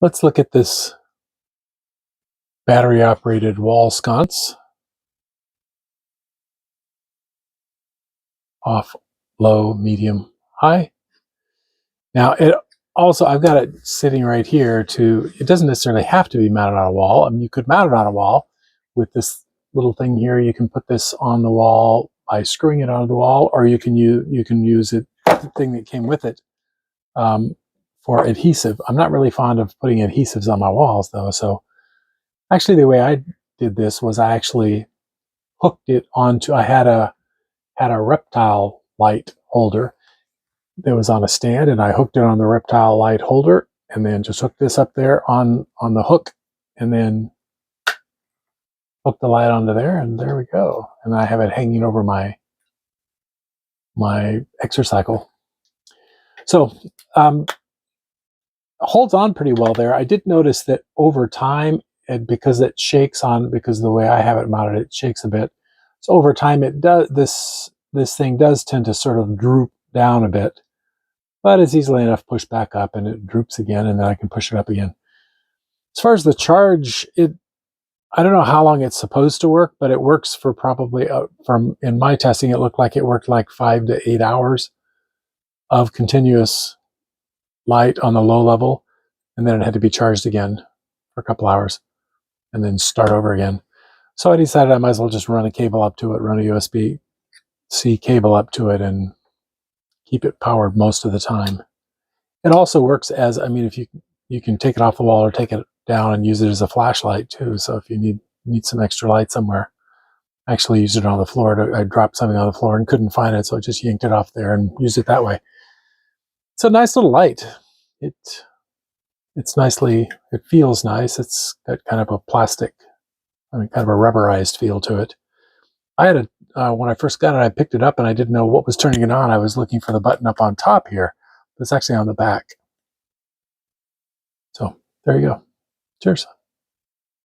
Let's look at this battery operated wall sconce. Off, low, medium, high. Now I've got it sitting right here it doesn't necessarily have to be mounted on a wall. I mean, you could mount it on a wall with this little thing here. You can put this on the wall by screwing it onto the wall, or you can use the thing that came with it for adhesive. I'm not really fond of putting adhesives on my walls though, so actually the way I did this was I actually hooked it onto, I had a reptile light holder that was on a stand, and I hooked it on the reptile light holder and then just hooked this up there on the hook and then hooked the light onto there, and there we go. And I have it hanging over my exercycle. So holds on pretty well there. I did notice that over time, because it shakes because of the way I have it mounted, it shakes a bit. So over time, it does this thing does tend to sort of droop down a bit, but it's easily enough pushed back up, and it droops again, and then I can push it up again. As far as the charge, I don't know how long it's supposed to work, but it works for probably, in my testing, it looked like it worked like 5 to 8 hours of continuous light on the low level, and then it had to be charged again for a couple hours and then start over again. So I decided I might as well just run a cable up to it, run a USB-C cable up to it, and keep it powered most of the time. It also works as, I mean, if you can take it off the wall or take it down and use it as a flashlight too. So if you need some extra light somewhere, I actually used it on the floor. I dropped something on the floor and couldn't find it, so I just yanked it off there and used it that way. It's a nice little light. It feels nice. It's got kind of a plastic, kind of a rubberized feel to it. I had when I first got it, I picked it up and I didn't know what was turning it on. I was looking for the button up on top here, but it's actually on the back. So there you go. Cheers.